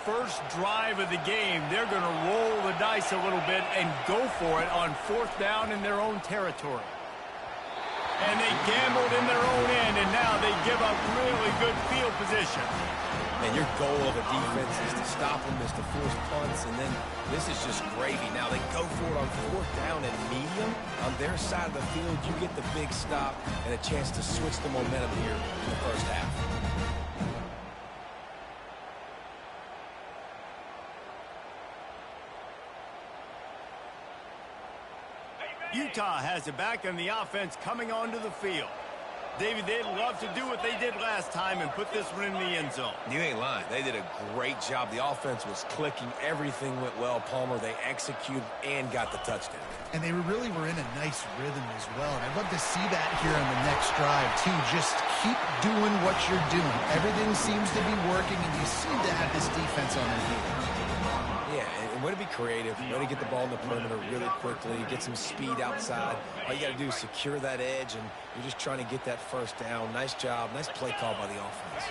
first drive of the game, they're going to roll the dice a little bit and go for it on 4th down in their own territory. And they gambled in their own end, and now they give up really good field position. And your goal of a defense is to stop them, is to force punts, and then this is just gravy. Now they go for it on 4th down and medium. On their side of the field, you get the big stop and a chance to switch the momentum here in the first half. Utah has it back on the offense coming onto the field. David, they'd love to do what they did last time and put this one in the end zone. You ain't lying. They did a great job. The offense was clicking. Everything went well, Palmer. They executed and got the touchdown. And they really were in a nice rhythm as well. And I'd love to see that here on the next drive, too. Just keep doing what you're doing. Everything seems to be working, and you seem to have this defense on their heels. Yeah, and way to be creative, way to get the ball in the perimeter really quickly, get some speed outside. All you got to do is secure that edge, and you're just trying to get that first down. Nice job. Nice play call by the offense.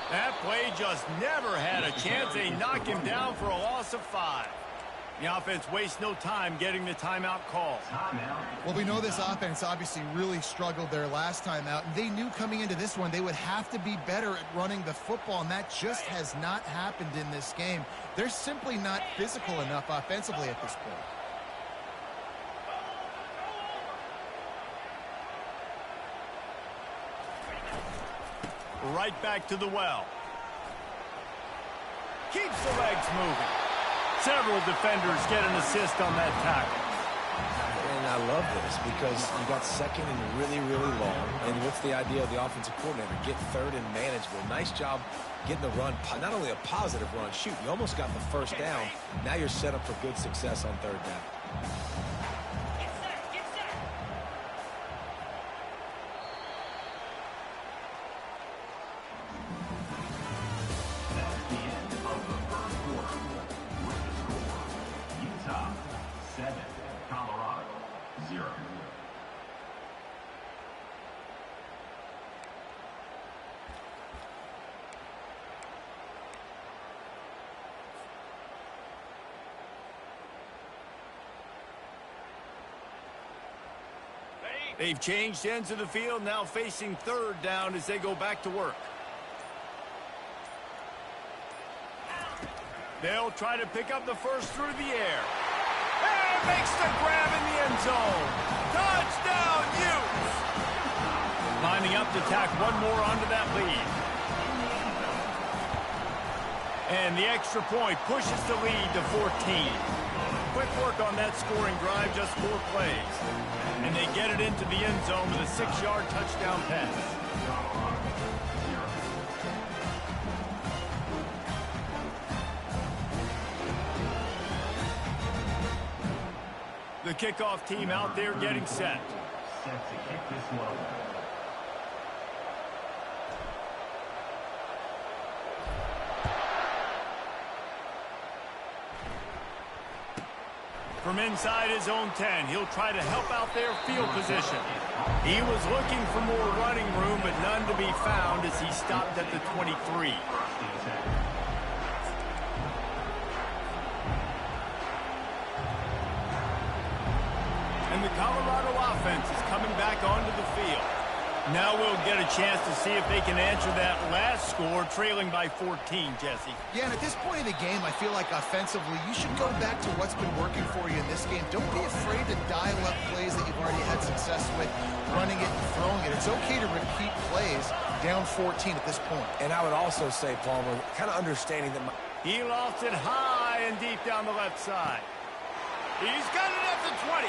That play just never had a chance. They knock him down for a loss of 5. The offense wastes no time getting the timeout call. Well, we know this offense obviously really struggled their last time out. And they knew coming into this one they would have to be better at running the football, and that just has not happened in this game. They're simply not physical enough offensively at this point. Right back to the well. Keeps the legs moving. Several defenders get an assist on that tackle. And I love this because you got second and really, really long. And what's the idea of the offensive coordinator? Get third and manageable. Nice job getting the run. Not only a positive run, shoot, you almost got the first down. Now you're set up for good success on 3rd down. They've changed ends of the field, now facing 3rd down as they go back to work. They'll try to pick up the first through the air. And makes the grab in the end zone. Touchdown, Utes! Lining up to tack one more onto that lead. And the extra point pushes the lead to 14. Quick work on that scoring drive, just 4 plays. And they get it into the end zone with a 6-yard touchdown pass. The kickoff team out there getting set. Set to kick this one. From inside his own 10, he'll try to help out their field position. He was looking for more running room, but none to be found as he stopped at the 23. And the Colorado offense is coming back onto the field. Now we'll get a chance to see if they can answer that last score, trailing by 14, Jesse. Yeah, and at this point in the game, I feel like offensively, you should go back to what's been working for you in this game. Don't be afraid to dial up plays that you've already had success with, running it and throwing it. It's okay to repeat plays down 14 at this point. And I would also say, Palmer, kind of understanding that He lofts it high and deep down the left side. He's got it at the 20.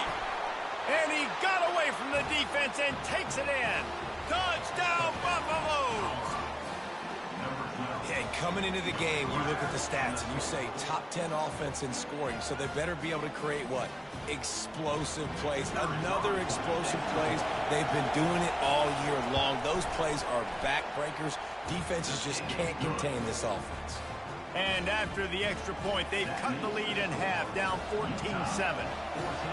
And he got away from the defense and takes it in. Touchdown, Buffaloes! And coming into the game, you look at the stats and you say top 10 offense in scoring, so they better be able to create what? Explosive plays. Another explosive plays. They've been doing it all year long. Those plays are backbreakers. Defenses just can't contain this offense. And after the extra point, they've cut the lead in half, down 14-7.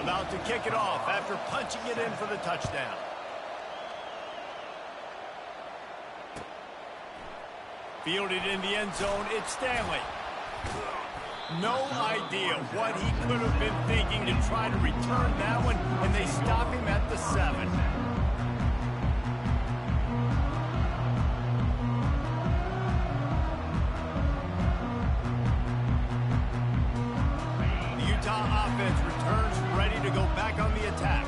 About to kick it off after punching it in for the touchdown. Fielded in the end zone, it's Stanley. No idea what he could have been thinking to try to return that one, and they stop him at the 7. The Utah offense returns ready to go back on the attack.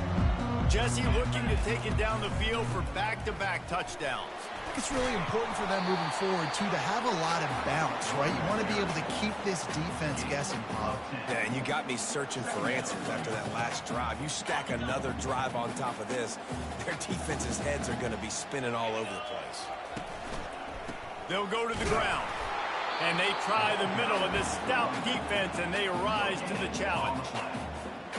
Jesse looking to take it down the field for back-to-back touchdowns. It's really important for them moving forward, too, to have a lot of balance, right? You want to be able to keep this defense guessing, Bob. Yeah, and you got me searching for answers after that last drive. You stack another drive on top of this, their defense's heads are going to be spinning all over the place. They'll go to the ground, and they try the middle of this stout defense, and they rise to the challenge.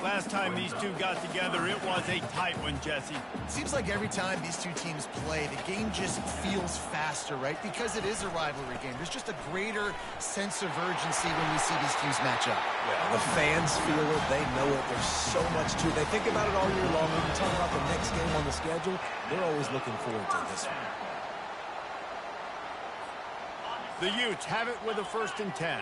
Last time these two got together, it was a tight one, Jesse. Seems like every time these two teams play, the game just feels faster, right? Because it is a rivalry game. There's just a greater sense of urgency when we see these teams match up. Yeah, the fans feel it. They know it. There's so much to it. They think about it all year long. When you talk about the next game on the schedule, they're always looking forward to this one. The Utes have it with a 1st and 10.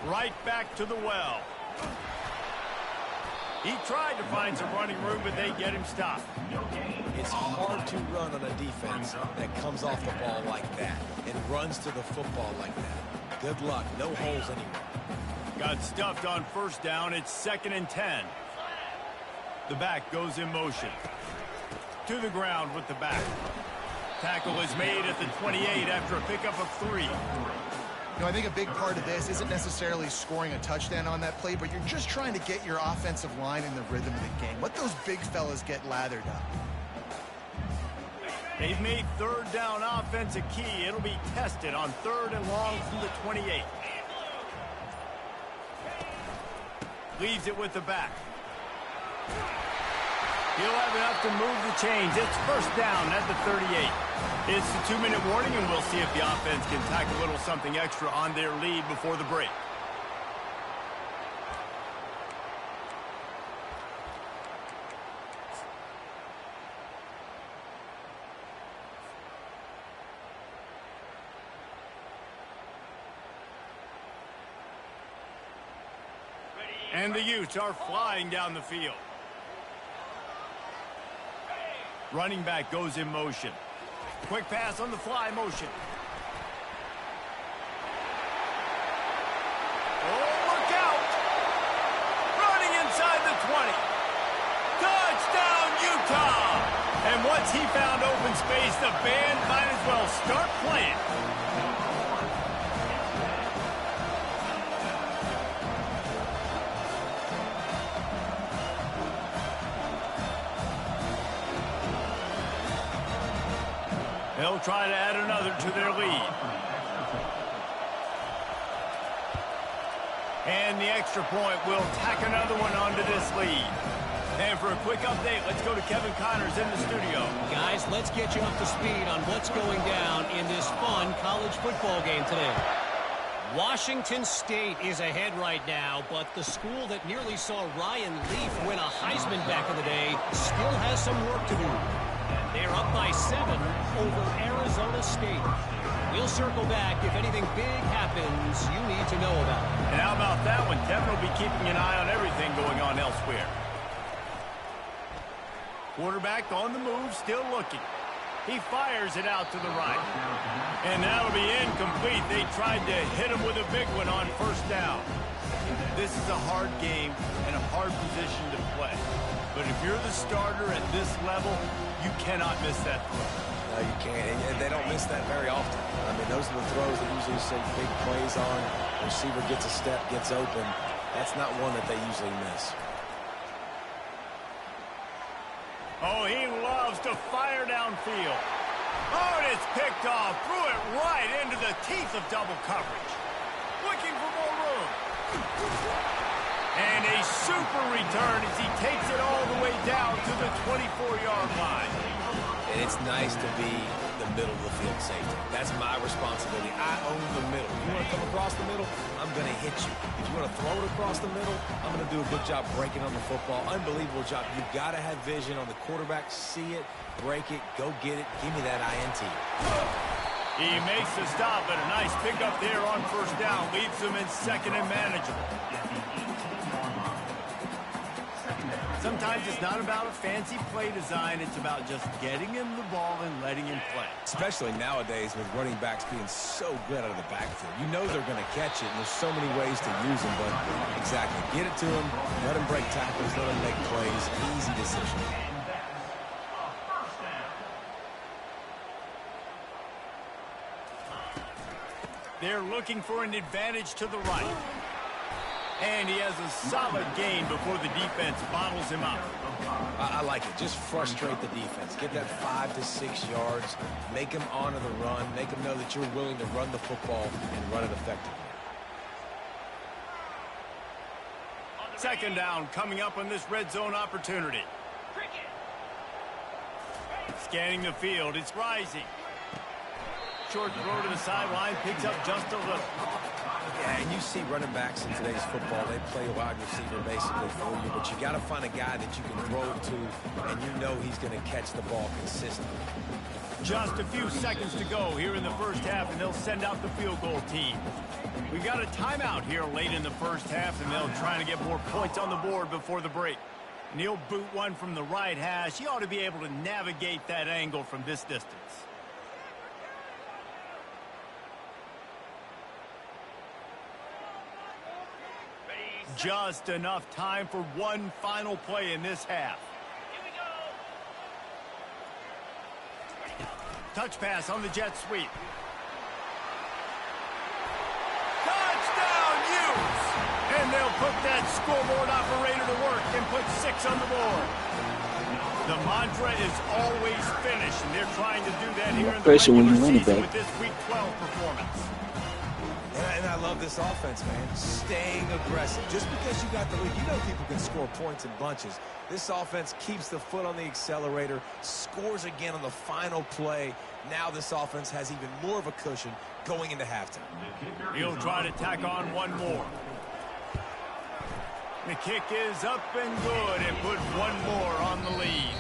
Right back to the well. He tried to find some running room, but they get him stopped. It's hard to run on a defense that comes off the ball like that and runs to the football like that. Good luck. No holes anywhere. Got stuffed on 1st down. It's 2nd and 10. The back goes in motion. To the ground with the back. Tackle is made at the 28 after a pickup of 3. You know, I think a big part of this isn't necessarily scoring a touchdown on that play, but you're just trying to get your offensive line in the rhythm of the game. Let those big fellas get lathered up. They've made 3rd down offense a key. It'll be tested on 3rd and long from the 28. Leaves it with the back. He'll have enough to move the chains. It's 1st down at the 38. It's the 2-minute warning, and we'll see if the offense can tack a little something extra on their lead before the break. And the Utes are flying down the field. Running back goes in motion. Quick pass on the fly motion. Oh, look out! Running inside the 20. Touchdown, Utah! And once he found open space, the band might as well start playing. They'll try to add another to their lead. And the extra point will tack another one onto this lead. And for a quick update, let's go to Kevin Connors in the studio. Guys, let's get you up to speed on what's going down in this fun college football game today. Washington State is ahead right now, but the school that nearly saw Ryan Leaf win a Heisman back in the day still has some work to do. They're up by 7 over Arizona State. We'll circle back if anything big happens you need to know about. And how about that one? Kevin will be keeping an eye on everything going on elsewhere. Quarterback on the move, still looking. He fires it out to the right. And that'll be incomplete. They tried to hit him with a big one on 1st down. This is a hard game and a hard position to play. But if you're the starter at this level, you cannot miss that throw. No, you can't. And they don't miss that very often. I mean, those are the throws that usually see big plays on. The receiver gets a step, gets open. That's not one that they usually miss. Oh, he loves to fire downfield. Oh, and it's picked off. Threw it right into the teeth of double coverage. Looking for more room. And a super return as he takes it all the way down to the 24-yard line. And it's nice to be the the middle of the field, safety. That's my responsibility. I own the middle. You want to come across the middle, I'm going to hit you. If you want to throw it across the middle, I'm going to do a good job breaking on the football. Unbelievable job. You've got to have vision on the quarterback. See it, break it, go get it. Give me that INT. He makes the stop, but a nice pickup there on first down. Leaves him in second and manageable. Sometimes it's not about a fancy play design. It's about just getting him the ball and letting him play. Especially nowadays with running backs being so good out of the backfield. You know they're going to catch it, and there's so many ways to use them. But exactly, get it to them, let him break tackles, let him make plays. Easy decision. They're looking for an advantage to the right. And he has a solid gain before the defense bottles him up. I like it. Just frustrate the defense. Get that 5 to 6 yards. Make them honor the run. Make them know that you're willing to run the football and run it effectively. Second down coming up on this red zone opportunity. Scanning the field. It's rising. Short throw to the sideline. Picks up just a little. Yeah, and you see running backs in today's football, they play a wide receiver basically for you, but you got to find a guy that you can throw it to, and you know he's going to catch the ball consistently. Just a few seconds to go here in the first half, and they'll send out the field goal team. We got a timeout here late in the first half, and they'll try to get more points on the board before the break. And he'll boot one from the right hash. He ought to be able to navigate that angle from this distance. Just enough time for one final play in this half. Touch pass on the jet sweep. Touchdown, Utes! And they'll put that scoreboard operator to work and put 6 on the board. The mantra is always finish, and they're trying to do that here in the regular season with this Week 12 performance. And I love this offense, man. Staying aggressive. Just because you got the lead, you know people can score points in bunches. This offense keeps the foot on the accelerator, scores again on the final play. Now this offense has even more of a cushion going into halftime. He'll try to tack on one more. The kick is up and good and put one more on the lead.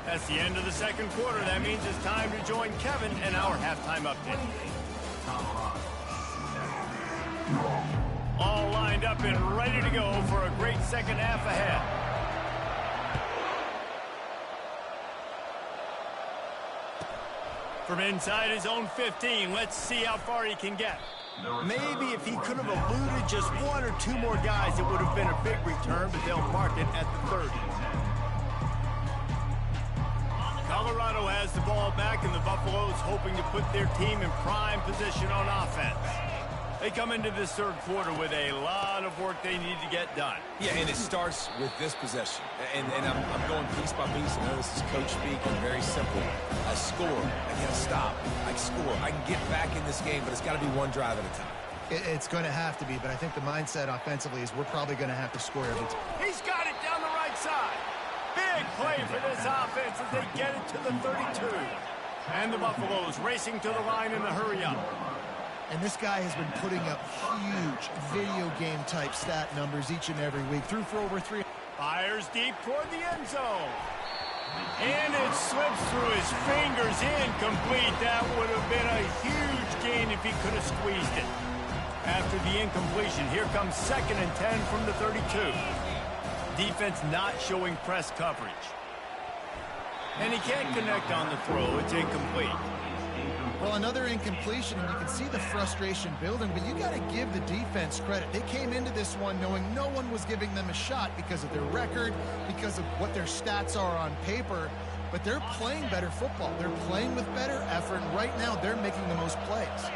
That's the end of the second quarter. That means it's time to join Kevin and our halftime update. All lined up and ready to go for a great second half ahead. From inside his own 15, let's see how far he can get. Maybe if he could have eluded just 1 or 2 more guys, it would have been a big return, but they'll mark it at the 30. Colorado has the ball back, and the Buffaloes hoping to put their team in prime position on offense. They come into this third quarter with a lot of work they need to get done. Yeah, and it starts with this possession. And I'm going piece by piece. I know this is coach speak and very simple. I score. I can't stop. I score. I can get back in this game, but it's got to be one drive at a time. It's going to have to be, but I think the mindset offensively is we're probably going to have to score every time. He's got it down the right side. Big play for this offense as they get it to the 32. And the Buffaloes racing to the line in the hurry-up. And this guy has been putting up huge video game type stat numbers each and every week. Threw for over 3. Fires deep toward the end zone. And it slips through his fingers, incomplete. That would have been a huge gain if he could have squeezed it. After the incompletion, here comes 2nd and 10 from the 32. Defense not showing press coverage. And he can't connect on the throw. It's incomplete. Well, another incompletion, and you can see the frustration building, but you got to give the defense credit. They came into this one knowing no one was giving them a shot because of their record, because of what their stats are on paper, but they're playing better football. They're playing with better effort, and right now they're making the most plays.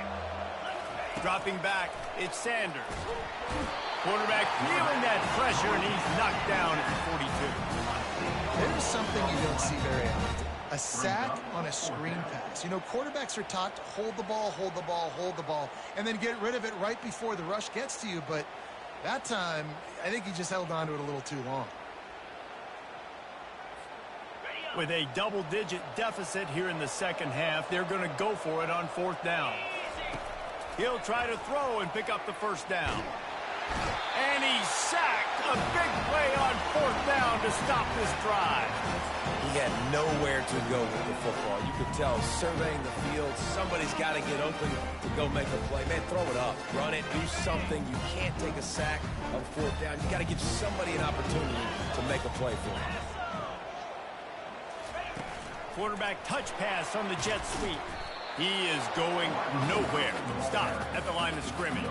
Dropping back, it's Sanders. Quarterback feeling that pressure, and he's knocked down at the 42. There's something you don't see very often. A sack on a screen pass. You know, quarterbacks are taught to hold the ball, hold the ball, hold the ball, and then get rid of it right before the rush gets to you. But that time, I think he just held on to it a little too long. With a double-digit deficit here in the second half, they're going to go for it on fourth down. He'll try to throw and pick up the first down. And he's sacked. A big play on fourth down to stop this drive. He had nowhere to go with the football. You could tell, surveying the field, somebody's got to get open to go make a play. Man, throw it up, run it, do something. You can't take a sack on fourth down. You got to give somebody an opportunity to make a play for him. Quarterback touch pass on the jet sweep. He is going nowhere. Stop at the line of scrimmage.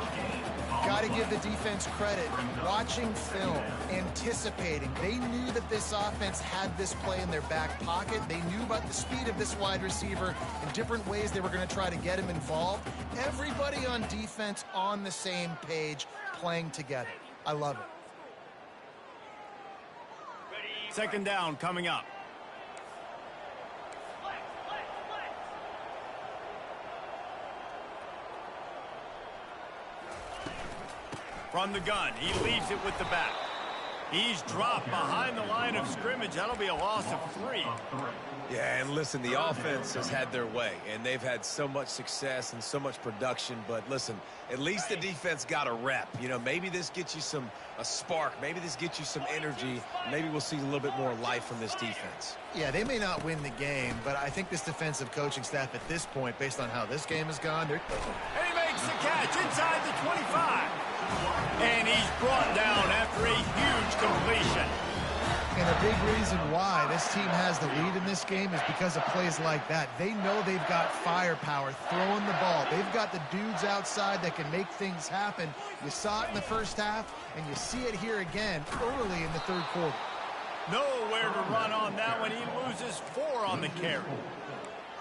Got to give the defense credit. Watching film, anticipating. They knew that this offense had this play in their back pocket. They knew about the speed of this wide receiver and different ways they were going to try to get him involved. Everybody on defense on the same page, playing together. I love it. Second down coming up. From the gun, he leaves it with the back. He's dropped behind the line of scrimmage. That'll be a loss of 3. Yeah, and listen, the offense has had their way, and they've had so much success and so much production. But listen, at least the defense got a rep. You know, maybe this gets you a spark. Maybe this gets you some energy. Maybe we'll see a little bit more life from this defense. Yeah, they may not win the game, but I think this defensive coaching staff at this point, based on how this game has gone, and he makes the catch inside the 25. And he's brought down after a huge completion. And a big reason why this team has the lead in this game is because of plays like that. They know they've got firepower throwing the ball. They've got the dudes outside that can make things happen. You saw it in the first half, and you see it here again early in the third quarter. Nowhere to run on that one. He loses 4 on the carry.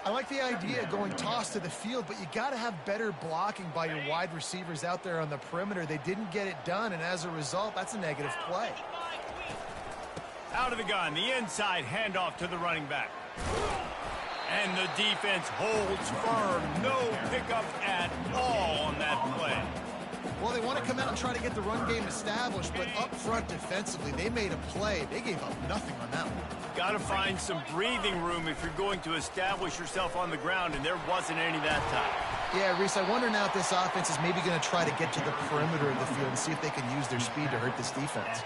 I like the idea going toss to the field, but you got to have better blocking by your wide receivers out there on the perimeter. They didn't get it done, and as a result, that's a negative play. Out of the gun, the inside handoff to the running back. And the defense holds firm. No pickup at all on that play. Well, they want to come out and try to get the run game established, but up front defensively, they made a play. They gave up nothing on that one. Got to find some breathing room if you're going to establish yourself on the ground, and there wasn't any that time. Yeah, Reese, I wonder now if this offense is maybe going to try to get to the perimeter of the field and see if they can use their speed to hurt this defense.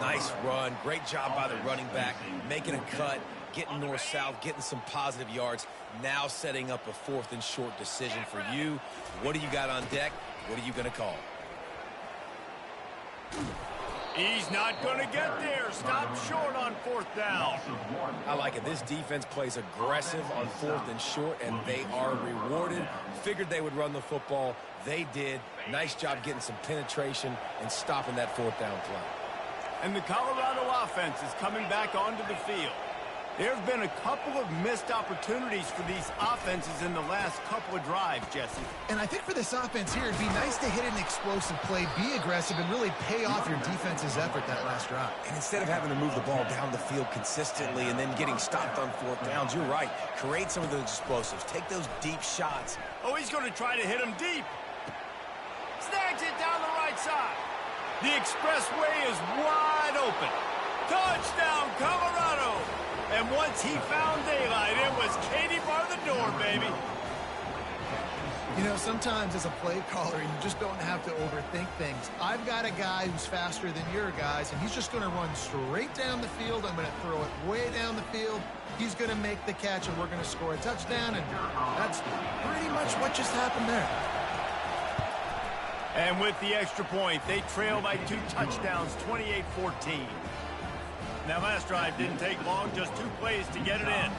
Nice run. Great job by the running back, making a cut, getting north-south, getting some positive yards. Now setting up a 4th and short decision for you. What do you got on deck? What are you going to call? He's not going to get there. Stop short on fourth down. I like it. This defense plays aggressive on 4th and short, and they are rewarded. Figured they would run the football. They did. Nice job getting some penetration and stopping that 4th down play. And the Colorado offense is coming back onto the field. There have been a couple of missed opportunities for these offenses in the last couple of drives, Jesse. And I think for this offense here, it'd be nice to hit an explosive play, be aggressive, and really pay off your defense's effort that last drive. And instead of having to move the ball down the field consistently and then getting stopped on 4th downs, you're right. Create some of those explosives. Take those deep shots. Oh, he's going to try to hit him deep. Snags it down the right side. The expressway is wide open. Touchdown, Colorado! And once he found daylight, it was Katie bar the door, baby. You know, sometimes as a play caller, you just don't have to overthink things. I've got a guy who's faster than your guys, and he's just going to run straight down the field. I'm going to throw it way down the field. He's going to make the catch, and we're going to score a touchdown, and that's pretty much what just happened there. And with the extra point, they trail by 2 touchdowns, 28-14. Now, last drive didn't take long, just 2 plays to get it in.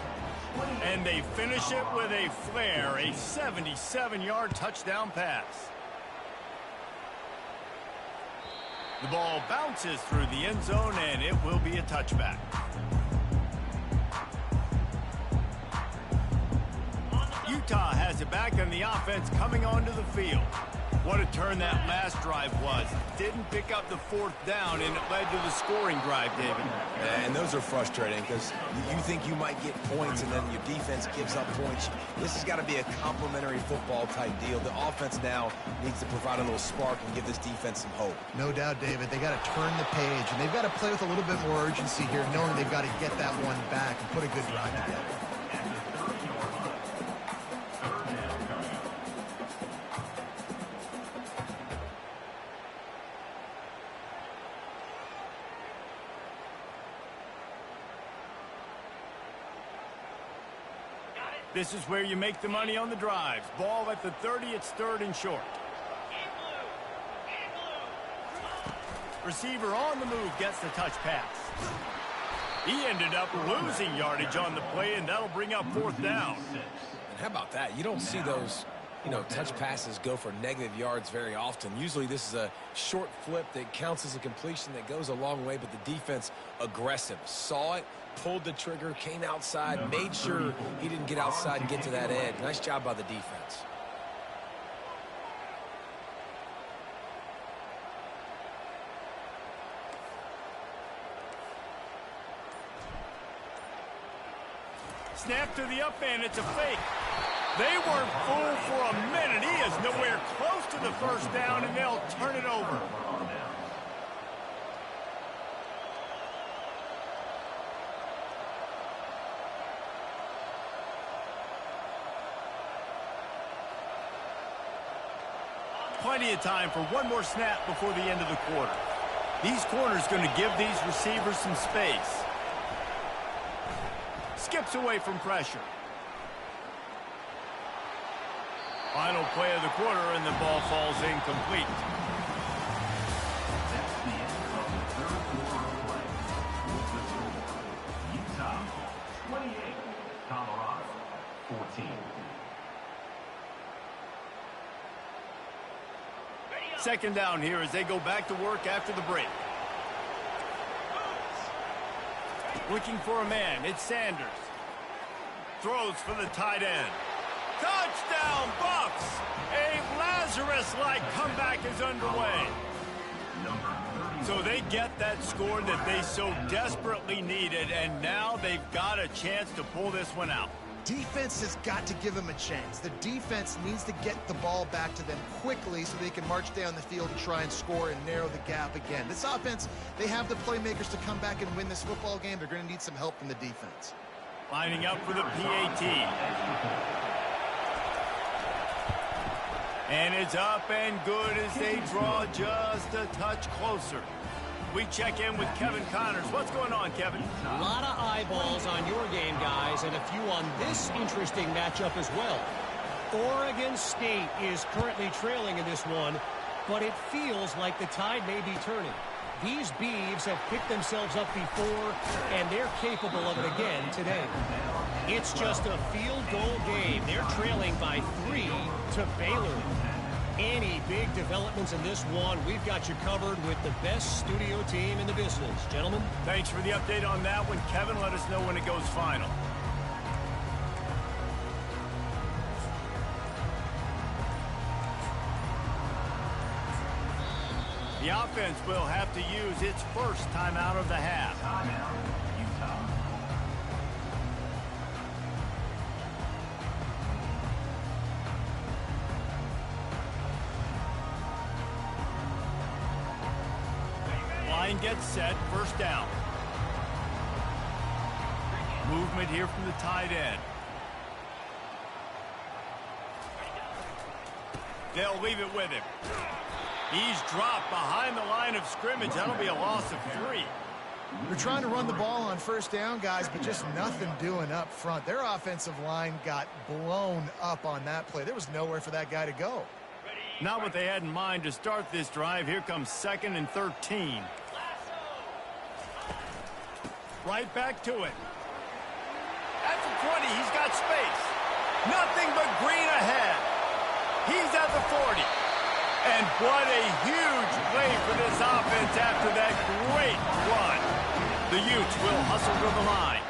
And they finish it with a flare, a 77-yard touchdown pass. The ball bounces through the end zone, and it will be a touchback. Utah has it back, and the offense coming onto the field. What a turn that last drive was. Didn't pick up the fourth down, and it led to the scoring drive, David. And those are frustrating because you think you might get points, and then your defense gives up points. This has got to be a complementary football type deal. The offense now needs to provide a little spark and give this defense some hope. No doubt, David. They got to turn the page, and they've got to play with a little bit more urgency here, knowing they've got to get that one back and put a good drive together. This is where you make the money on the drives. Ball at the 30, it's 3rd and short. Receiver on the move gets the touch pass. He ended up losing yardage on the play, and that'll bring up 4th down. And how about that? You don't see those, touch passes go for negative yards very often. Usually this is a short flip that counts as a completion that goes a long way, but the defense aggressive. Saw it, pulled the trigger, came outside, made sure he didn't get outside and get to that edge. Nice job by the defense. Snap to the up end. It's a fake. They weren't fooled for a minute. He is nowhere close to the first down, and they'll turn it over. Plenty of time for one more snap before the end of the quarter. These corners going to give these receivers some space. Skips away from pressure. Final play of the quarter, and the ball falls incomplete. That's the end of the third quarter of play. With the score, Utah 28, Colorado 14. Second down here as they go back to work after the break. Looking for a man. It's Sanders. Throws for the tight end. Touchdown, Bucks! A Lazarus-like comeback is underway. So they get that score that they so desperately needed, and now they've got a chance to pull this one out. Defense has got to give them a chance. The defense needs to get the ball back to them quickly so they can march down the field and try and score and narrow the gap again. This offense, they have the playmakers to come back and win this football game. They're going to need some help from the defense. Lining up for the PAT. And it's up and good as they draw just a touch closer. We check in with Kevin Connors. What's going on, Kevin? A lot of eyeballs on your game, guys, and a few on this interesting matchup as well. Oregon State is currently trailing in this one, but it feels like the tide may be turning. These Beavs have picked themselves up before, and they're capable of it again today. It's just a field goal game. They're trailing by 3 to Baylor. Any big developments in this one, we've got you covered with the best studio team in the business. Gentlemen? Thanks for the update on that one, Kevin. Let us know when it goes final. The offense will have to use its first timeout of the half. Timeout, Utah. Line gets set, first down. Movement here from the tight end. They'll leave it with him. He's dropped behind the line of scrimmage. That'll be a loss of 3. They're trying to run the ball on first down, guys, but just nothing doing up front. Their offensive line got blown up on that play. There was nowhere for that guy to go. Not what they had in mind to start this drive. Here comes 2nd and 13. Right back to it. At the 20, he's got space. Nothing but green ahead. He's at the 40. And what a huge play for this offense after that great run. The Utes will hustle to the line.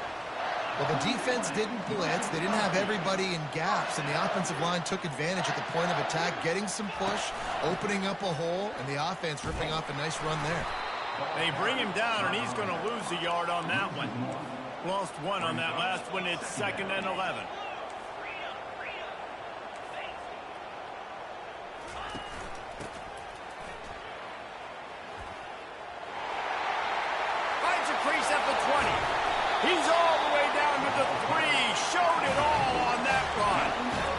Well, the defense didn't blitz. They didn't have everybody in gaps, and the offensive line took advantage at the point of attack, getting some push, opening up a hole, and the offense ripping off a nice run there. They bring him down, and he's going to lose a yard on that one. Lost one on that last one. It's 2nd and 11. Finds a crease at the 20. He's all the way down to the 3. Showed it all on that run.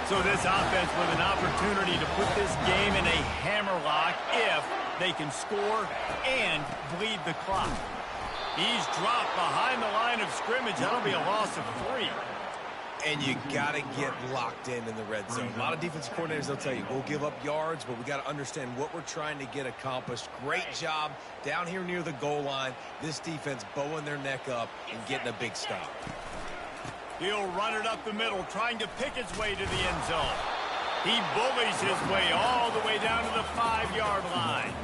So this offense with an opportunity to put this game in a hammerlock if they can score and bleed the clock. He's dropped behind the line of scrimmage. That'll be a loss of 3. And you got to get locked in the red zone. A lot of defensive coordinators, they'll tell you, we'll give up yards, but we got to understand what we're trying to get accomplished. Great job down here near the goal line. This defense bowing their neck up and getting a big stop. He'll run it up the middle, trying to pick his way to the end zone. He bullies his way all the way down to the 5-yard line.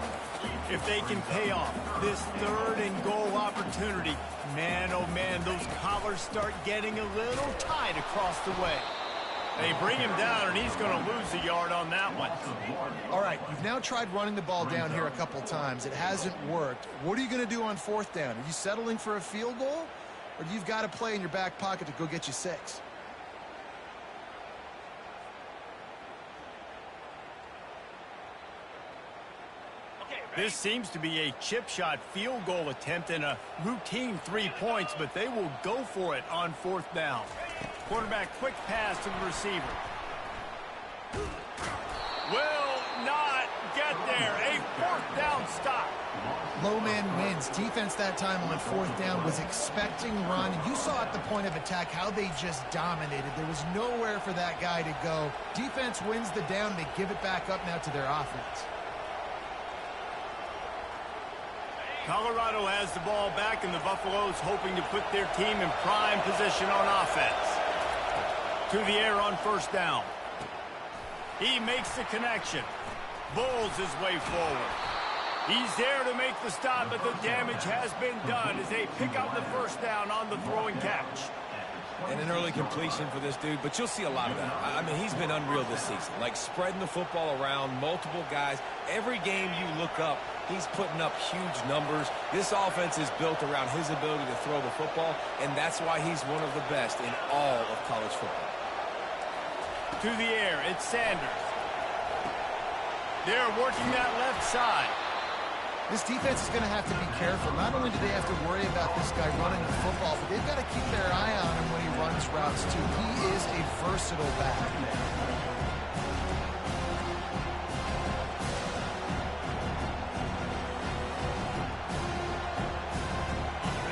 If they can pay off this 3rd and goal opportunity, man, oh man, those collars start getting a little tight across the way. They bring him down, and he's going to lose a yard on that one. All right, you've now tried running the ball down here a couple times. It hasn't worked. What are you going to do on 4th down? Are you settling for a field goal, or do you've got a play in your back pocket to go get you 6? This seems to be a chip shot field goal attempt and a routine 3 points, but they will go for it on 4th down. Quarterback quick pass to the receiver. Will not get there. A 4th down stop. Low man wins. Defense that time on 4th down was expecting run. You saw at the point of attack how they just dominated. There was nowhere for that guy to go. Defense wins the down. They give it back up now to their offense. Colorado has the ball back, and the Buffaloes hoping to put their team in prime position on offense. To the air on 1st down. He makes the connection. Bulls his way forward. He's there to make the stop, but the damage has been done as they pick up the 1st down on the throw and catch. And an early completion for this dude, but you'll see a lot of that. I mean, he's been unreal this season. Like spreading the football around, multiple guys. Every game you look up, he's putting up huge numbers. This offense is built around his ability to throw the football, and that's why he's one of the best in all of college football. To the air, it's Sanders. They're working that left side. This defense is going to have to be careful. Not only do they have to worry about this guy running the football, but they've got to keep their eye on him when he runs routes, too. He is a versatile back.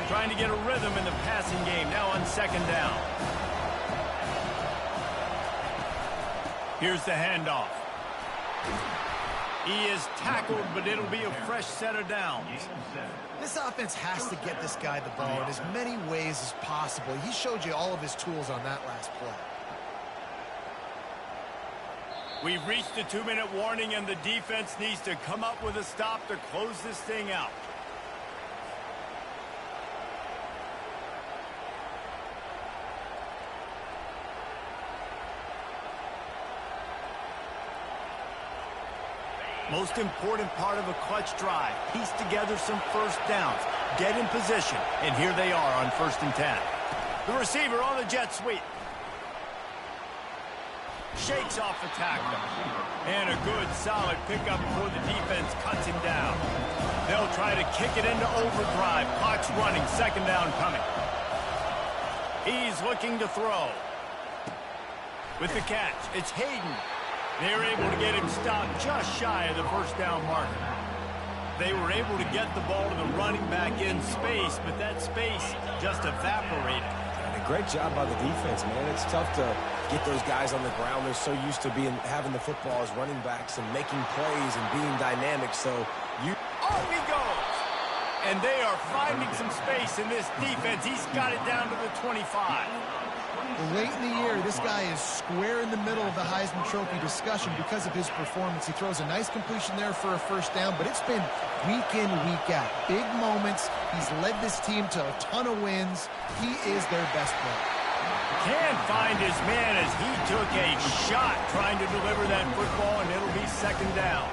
Trying to get a rhythm in the passing game now on 2nd down. Here's the handoff. He is tackled, but it'll be a fresh set of downs. This offense has to get this guy the ball in as many ways as possible. He showed you all of his tools on that last play. We've reached the 2-minute warning, and the defense needs to come up with a stop to close this thing out. Most important part of a clutch drive. Piece together some 1st downs. Get in position. And here they are on 1st and 10. The receiver on the jet sweep. Shakes off the tackle. And a good, solid pickup before the defense cuts him down. They'll try to kick it into overdrive. Clock's running. 2nd down coming. He's looking to throw. With the catch, it's Hayden. They're able to get him stopped just shy of the 1st down marker. They were able to get the ball to the running back in space, but that space just evaporated. And a great job by the defense, man. It's tough to get those guys on the ground. They're so used to having the football as running backs and making plays and being dynamic. So off he goes. And they are finding some space in this defense. He's got it down to the 25. Late in the year, this guy is square in the middle of the Heisman Trophy discussion because of his performance. He throws a nice completion there for a 1st down, but it's been week in, week out. Big moments. He's led this team to a ton of wins. He is their best player. Can't find his man as he took a shot trying to deliver that football, and it'll be second down.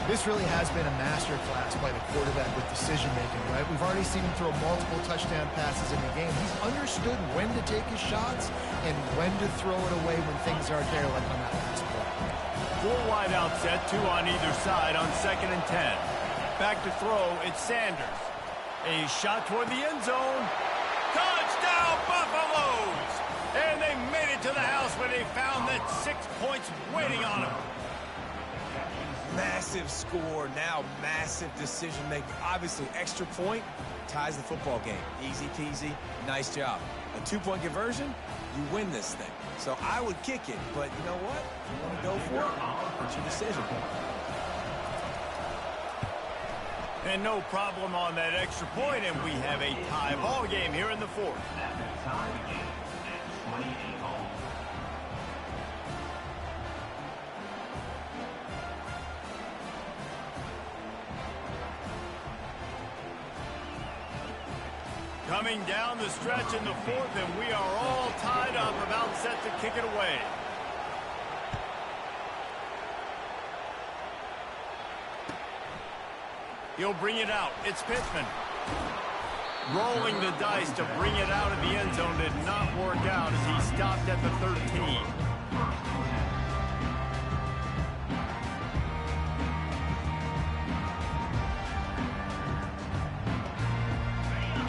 This really has been a masterclass by the quarterback with decision-making, right? We've already seen him throw multiple touchdown passes in the game. He's understood when to take his shots and when to throw it away when things aren't there, like on that last play. 4 wide out set, 2 on either side on 2nd and 10. Back to throw, it's Sanders. A shot toward the end zone. Touchdown, Buffaloes! And they made it to the house where they found that 6 points waiting on them. Massive score, now massive decision-making. Obviously, extra point ties the football game. Easy peasy, nice job. A 2-point conversion, you win this thing. So I would kick it, but you know what? You want to go for it? It's your decision. And no problem on that extra point, and we have a tie ball game here in the 4th. Tie game at 28 all. Coming down the stretch in the 4th, and we are all tied up, about set to kick it away. He'll bring it out. It's Pittman. Rolling the dice to bring it out of the end zone did not work out as he stopped at the 13.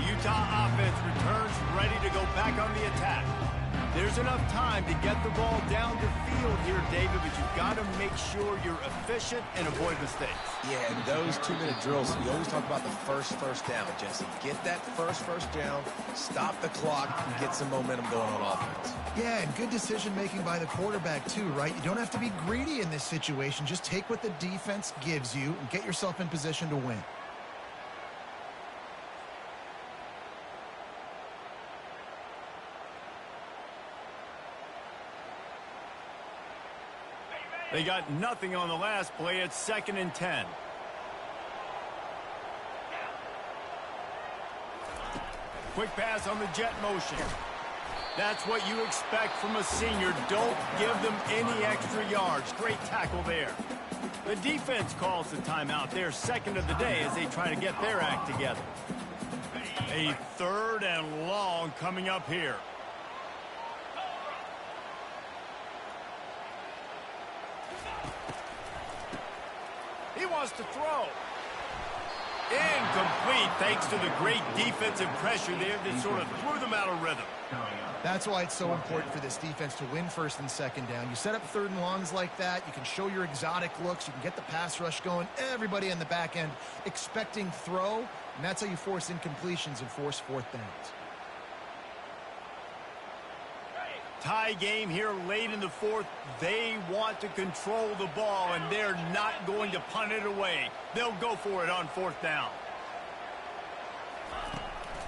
Utah offense returns ready to go back on the attack. There's enough time to get the ball down the field here, David, but you've got to make sure you're efficient and avoid mistakes. Yeah, and those 2-minute drills, you always talk about the first down, Jesse. Get that first down, stop the clock, and get some momentum going on offense. Yeah, and good decision-making by the quarterback, too, right? You don't have to be greedy in this situation. Just take what the defense gives you and get yourself in position to win. They got nothing on the last play. It's 2nd and 10. Quick pass on the jet motion. That's what you expect from a senior. Don't give them any extra yards. Great tackle there. The defense calls the timeout. They're 2nd of the day as they try to get their act together. A 3rd and long coming up here. He wants to throw. Incomplete thanks to the great defensive pressure there that sort of threw them out of rhythm. That's why it's so important for this defense to win 1st and 2nd down. You set up 3rd and longs like that. You can show your exotic looks. You can get the pass rush going. Everybody in the back end expecting throw, and that's how you force incompletions and force 4th downs. Tie game here late in the 4th. They want to control the ball, and they're not going to punt it away. They'll go for it on 4th down.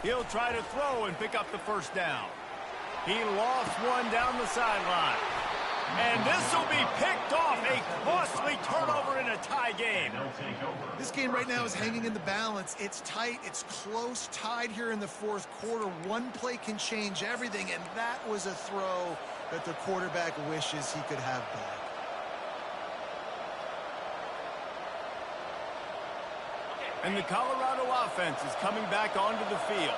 He'll try to throw and pick up the 1st down. He lost one down the sideline. And this will be picked off. A costly turnover in a tie game. This game right now is hanging in the balance. It's tight. It's close, tied here in the 4th quarter. One play can change everything, and that was a throw that the quarterback wishes he could have back. And the Colorado offense is coming back onto the field.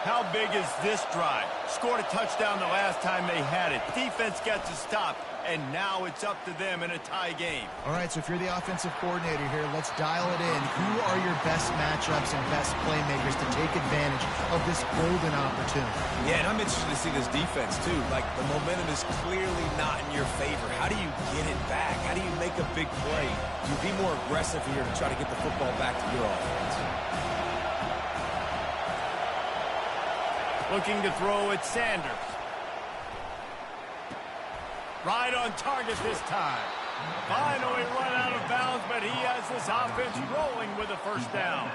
How big is this drive? Scored a touchdown the last time they had it. Defense gets a stop, and now it's up to them in a tie game. All right, so if you're the offensive coordinator here, let's dial it in. Who are your best matchups and best playmakers to take advantage of this golden opportunity? Yeah, and I'm interested to see this defense, too. Like, the momentum is clearly not in your favor. How do you get it back? How do you make a big play? Do you be more aggressive here to try to get the football back to your offense? Looking to throw at Sanders. Right on target this time. Finally run out of bounds, but he has this offense rolling with a 1st down.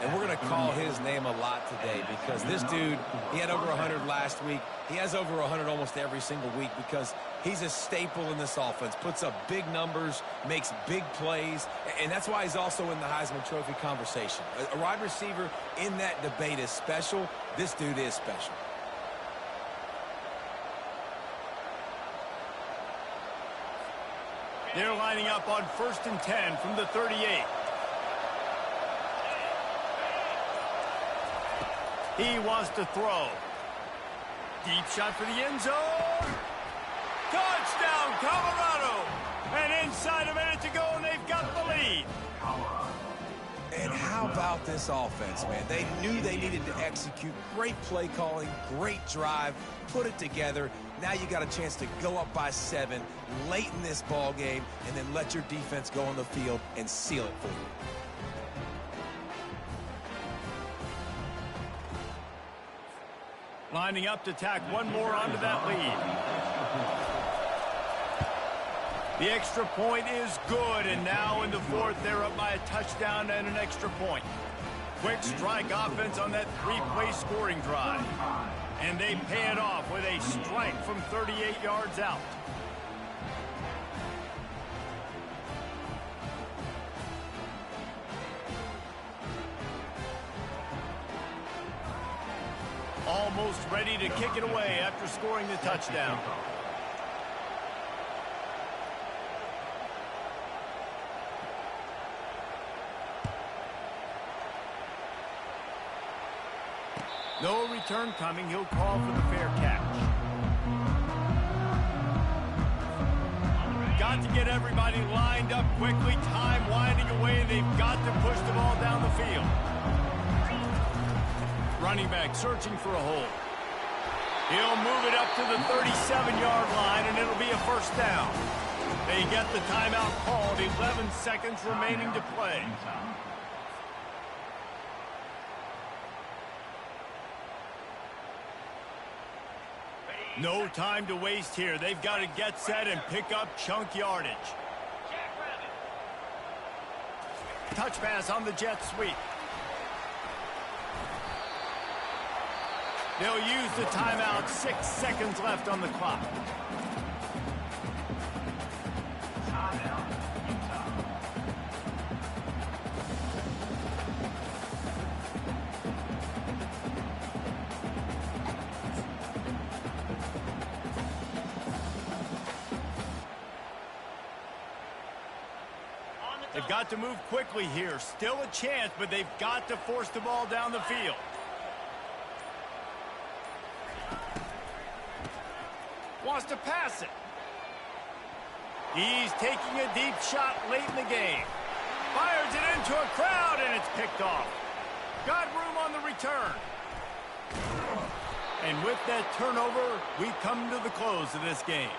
And we're going to call his name a lot today because this dude, he had over 100 last week. He has over 100 almost every single week because he's a staple in this offense. Puts up big numbers, makes big plays, and that's why he's also in the Heisman Trophy conversation. A wide receiver in that debate is special. This dude is special. They're lining up on 1st and 10 from the 38. He wants to throw. Deep shot for the end zone. Touchdown, Colorado! And inside a minute to go, and they've got the lead. And how about this offense, man? They knew they needed to execute. Great play calling, great drive, put it together. Now you got a chance to go up by 7 late in this ball game and then let your defense go on the field and seal it for you. Lining up to tack one more onto that lead. The extra point is good, and now in the 4th, they're up by a touchdown and an extra point. Quick strike offense on that 3-play scoring drive. And they pay it off with a strike from 38 yards out. Almost ready to kick it away after scoring the touchdown. No return coming. He'll call for the fair catch. Got to get everybody lined up quickly. Time winding away. They've got to push the ball down the field. Running back searching for a hole. He'll move it up to the 37-yard line, and it'll be a 1st down. They get the timeout called. 11 seconds remaining to play. No time to waste here. They've got to get set and pick up chunk yardage. Touch pass on the jet sweep. They'll use the timeout. 6 seconds left on the clock. They've got to move quickly here. Still a chance, but they've got to force the ball down the field. Wants to pass it. He's taking a deep shot late in the game. Fires it into a crowd, and it's picked off. Got room on the return. And with that turnover, we come to the close of this game.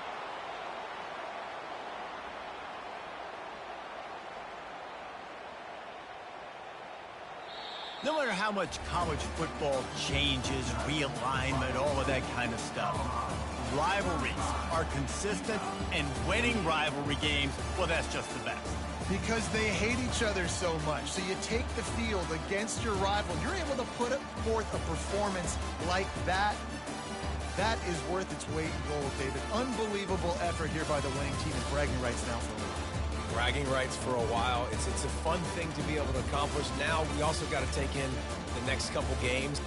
No matter how much college football changes, realignment, all of that kind of stuff, rivalries are consistent, and winning rivalry games, well, that's just the best. Because they hate each other so much. So you take the field against your rival. You're able to put forth a performance like that. That is worth its weight in gold, David. Unbelievable effort here by the winning team, and bragging rights now for a while. Bragging rights for a while. It's a fun thing to be able to accomplish. Now we also got to take in the next couple games.